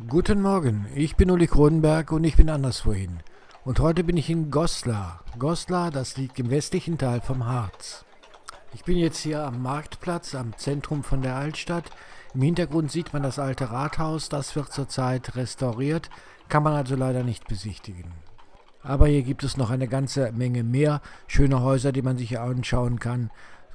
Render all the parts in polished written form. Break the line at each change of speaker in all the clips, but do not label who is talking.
Guten Morgen, ich bin Uli Kronenberg und ich bin anderswohin. Und heute bin ich in Goslar. Goslar, das liegt im westlichen Teil vom Harz. Ich bin jetzt hier am Marktplatz, am Zentrum von der Altstadt. Im Hintergrund sieht man das alte Rathaus, das wird zurzeit restauriert, kann man also leider nicht besichtigen. Aber hier gibt es noch eine ganze Menge mehr schöner Häuser, die man sich anschauen kann.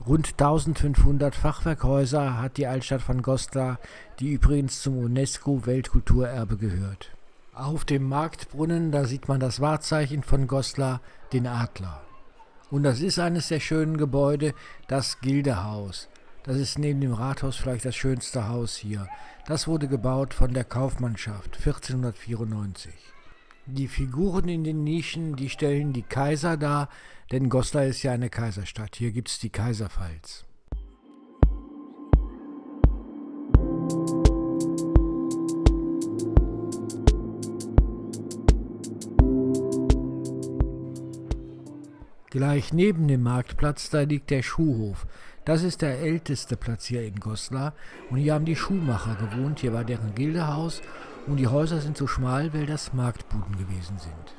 Rund 1500 Fachwerkhäuser hat die Altstadt von Goslar, die übrigens zum UNESCO-Weltkulturerbe gehört. Auf dem Marktbrunnen, da sieht man das Wahrzeichen von Goslar, den Adler. Und das ist eines der schönen Gebäude, das Gildehaus. Das ist neben dem Rathaus vielleicht das schönste Haus hier. Das wurde gebaut von der Kaufmannschaft 1494. Die Figuren in den Nischen, die stellen die Kaiser dar, denn Goslar ist ja eine Kaiserstadt. Hier gibt es die Kaiserpfalz. Gleich neben dem Marktplatz, da liegt der Schuhhof. Das ist der älteste Platz hier in Goslar und hier haben die Schuhmacher gewohnt. Hier war deren Gildehaus und die Häuser sind so schmal, weil das Marktbuden gewesen sind.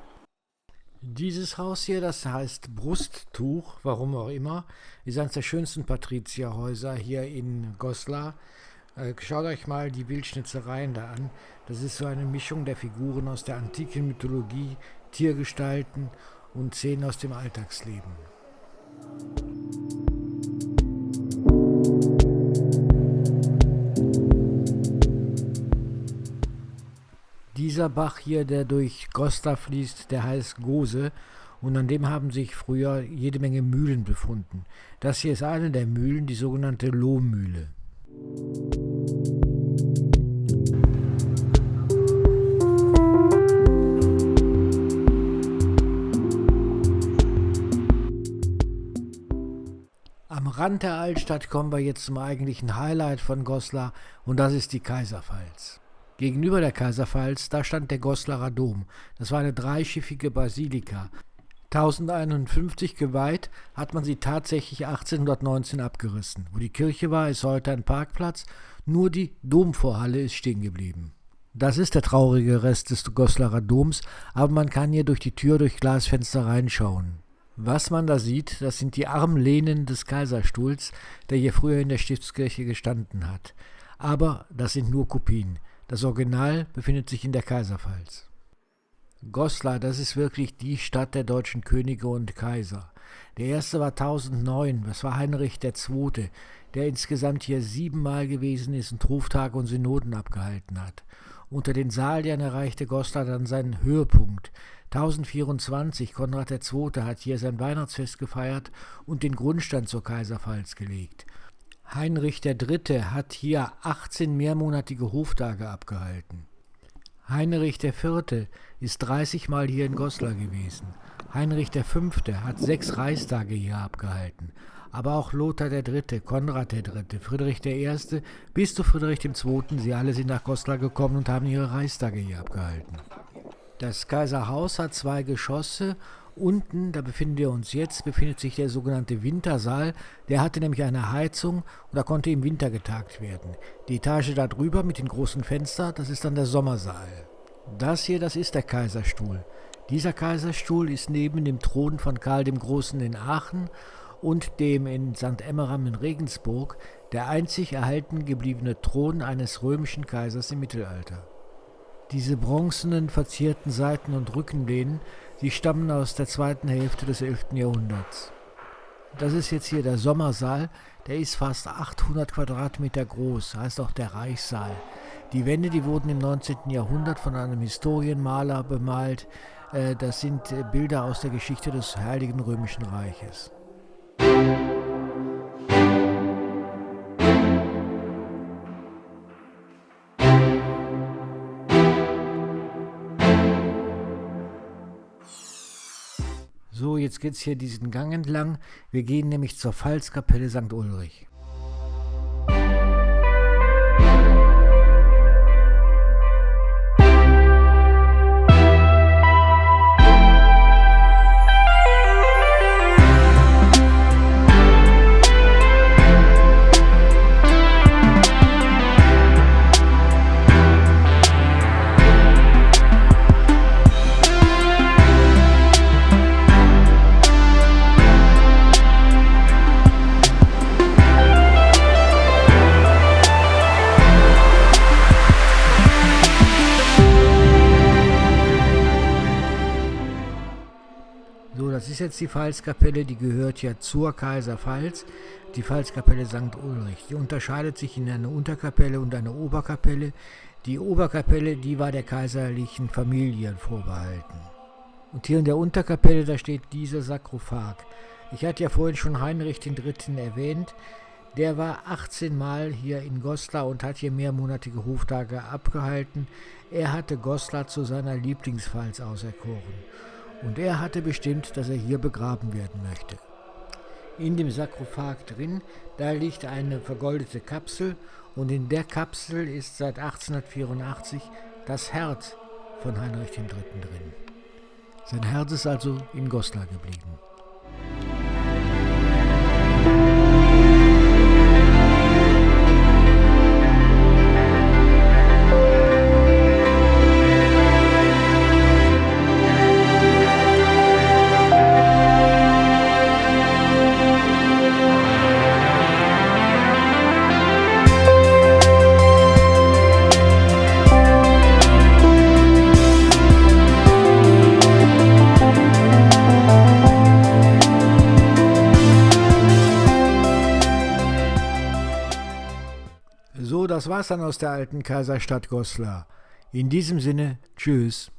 Dieses Haus hier, das heißt Brusttuch, warum auch immer, ist eines der schönsten Patrizierhäuser hier in Goslar. Schaut euch mal die Bildschnitzereien da an. Das ist so eine Mischung der Figuren aus der antiken Mythologie, Tiergestalten und Szenen aus dem Alltagsleben. Dieser Bach hier, der durch Goslar fließt, der heißt Gose und an dem haben sich früher jede Menge Mühlen befunden. Das hier ist eine der Mühlen, die sogenannte Lohmühle. Am Rand der Altstadt kommen wir jetzt zum eigentlichen Highlight von Goslar und das ist die Kaiserpfalz. Gegenüber der Kaiserpfalz, da stand der Goslarer Dom. Das war eine dreischiffige Basilika. 1051 geweiht, hat man sie tatsächlich 1819 abgerissen. Wo die Kirche war, ist heute ein Parkplatz, nur die Domvorhalle ist stehen geblieben. Das ist der traurige Rest des Goslarer Doms, aber man kann hier durch die Tür, durch Glasfenster reinschauen. Was man da sieht, das sind die Armlehnen des Kaiserstuhls, der hier früher in der Stiftskirche gestanden hat. Aber das sind nur Kopien. Das Original befindet sich in der Kaiserpfalz. Goslar, das ist wirklich die Stadt der deutschen Könige und Kaiser. Der erste war 1009, das war Heinrich II., der insgesamt hier 7-mal gewesen ist und Hoftage und Synoden abgehalten hat. Unter den Saliern erreichte Goslar dann seinen Höhepunkt. 1024, Konrad II. Hat hier sein Weihnachtsfest gefeiert und den Grundstein zur Kaiserpfalz gelegt. Heinrich III. Hat hier 18 mehrmonatige Hoftage abgehalten. Heinrich IV. Ist 30 Mal hier in Goslar gewesen. Heinrich V. hat 6 Reichstage hier abgehalten. Aber auch Lothar III., Konrad III., Friedrich I. bis zu Friedrich II., sie alle sind nach Goslar gekommen und haben ihre Reichstage hier abgehalten. Das Kaiserhaus hat 2 Geschosse. Unten, da befinden wir uns jetzt, befindet sich der sogenannte Wintersaal. Der hatte nämlich eine Heizung und da konnte im Winter getagt werden. Die Etage da drüber mit den großen Fenstern, das ist dann der Sommersaal. Das hier, das ist der Kaiserstuhl. Dieser Kaiserstuhl ist neben dem Thron von Karl dem Großen in Aachen und dem in St. Emmeram in Regensburg der einzig erhalten gebliebene Thron eines römischen Kaisers im Mittelalter. Diese bronzenen, verzierten Seiten- und Rückenlehnen, die stammen aus der zweiten Hälfte des 11. Jahrhunderts. Das ist jetzt hier der Sommersaal, der ist fast 800 Quadratmeter groß, heißt auch der Reichssaal. Die Wände, die wurden im 19. Jahrhundert von einem Historienmaler bemalt. Das sind Bilder aus der Geschichte des Heiligen Römischen Reiches. So, jetzt geht es hier diesen Gang entlang. Wir gehen nämlich zur Pfalzkapelle St. Ulrich. ist jetzt die Pfalzkapelle, die gehört ja zur Kaiserpfalz, die Pfalzkapelle St. Ulrich. Die unterscheidet sich in eine Unterkapelle und eine Oberkapelle. Die Oberkapelle, die war der kaiserlichen Familie vorbehalten. Und hier in der Unterkapelle, da steht dieser Sarkophag. Ich hatte ja vorhin schon Heinrich III. Erwähnt. Der war 18 Mal hier in Goslar und hat hier mehrmonatige Hoftage abgehalten. Er hatte Goslar zu seiner Lieblingspfalz auserkoren. Und er hatte bestimmt, dass er hier begraben werden möchte. In dem Sarkophag drin, da liegt eine vergoldete Kapsel und in der Kapsel ist seit 1884 das Herz von Heinrich III. drin. Sein Herz ist also in Goslar geblieben. So, das war's dann aus der alten Kaiserstadt Goslar. In diesem Sinne, tschüss.